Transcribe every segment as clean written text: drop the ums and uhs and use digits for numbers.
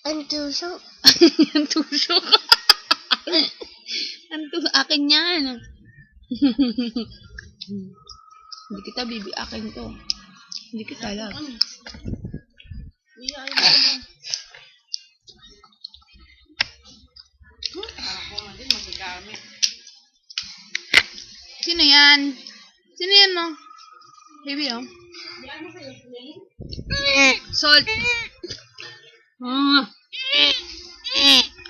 Ang tusok. Ang tusok. Akin yan. Hindi kita bibiakin to. Hindi kita love. Sino yan? Sino yan mo? Baby, oh. Salt.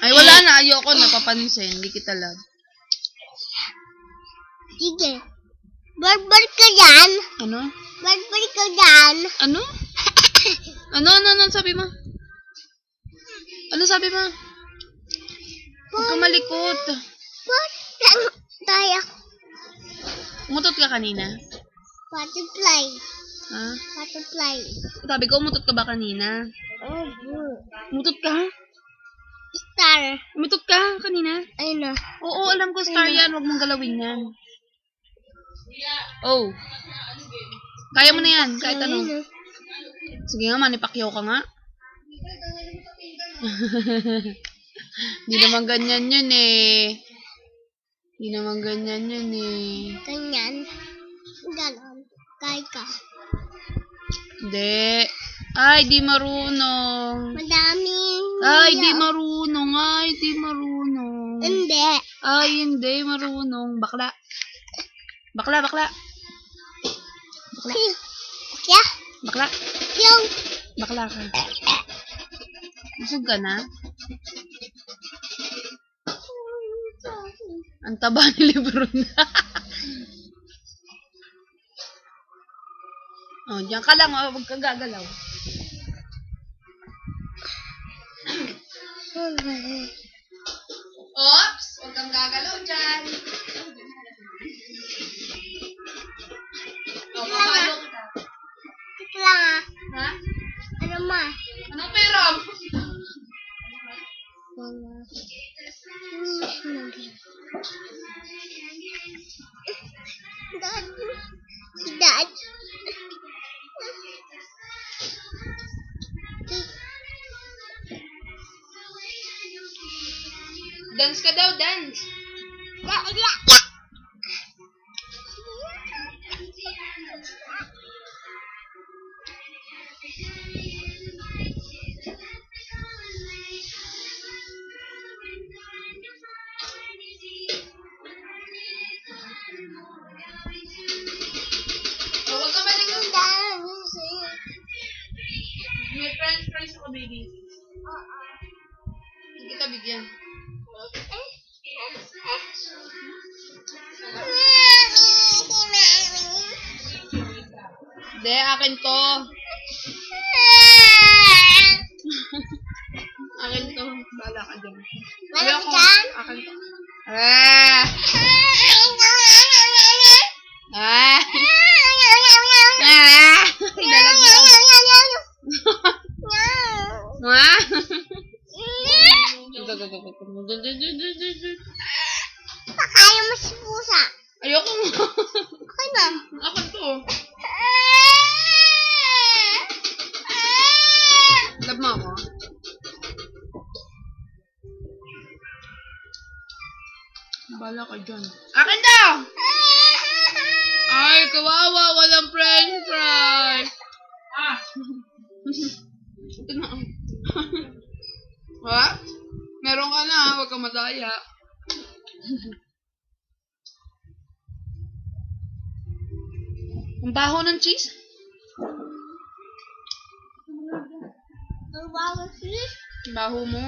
Ay, wala na. Ayoko. Napapansin. Hindi kita love. Sige. Barbar ka yan. Ano? Barbar ka yan. Ano? Ano sabi mo? Ano sabi mo? Huwag ka malikot. Tayo. Umutot ka kanina? Butterfly. Ha? Butterfly. Sabi ko, umutot ka ba kanina? Oh, Umutot ka? star. Umutot ka kanina? Ayun na. Oo, alam ko star yan. Huwag mong galawin yan. Oh. Kaya mo na yan. Kahit ano. Sige nga, manipakyaw ka nga. Hindi naman ganyan yun eh. Hindi naman ganyan yun eh. Ganyan. Ganon. Kahit ka. Hindi. Ay, di marunong. Madaming. Ay, di marunong. Ay, di marunong. Hindi. Ay, hindi marunong. Bakla. Bakla. Bakla. Bakla. Yung. Bakla ka. Busog ka na? Ang taba ni Lebron. Oh, diyan ka lang. Oh, huwag kang gagalaw. Oops! Huwag kang gagalaw dyan. Oh, papalo kita. Ito lang Ha? Ano ma? Anong pera? Dad. Si Dad. Dance ka daw, dance. Oh, huwag ka malingon. May french fries ako, baby. Hindi kita bigyan. Hindi, akin to. Akin to. Bahala ka dyan. Wala ka dyan? Akin to. Ah! Ah! Ah! Dalag mo. Ah! Kaya mo si pusa. Ayoko mo. Okay na. Akin to. Love mo ako? Bala ka dyan. Akin daw! Ay, kawawa. Walang french fries. Ah! Ito na. What? Meron ka na. Huwag kang madaya. Ang baho ng cheese? Ang bago sis. Ang baho mo.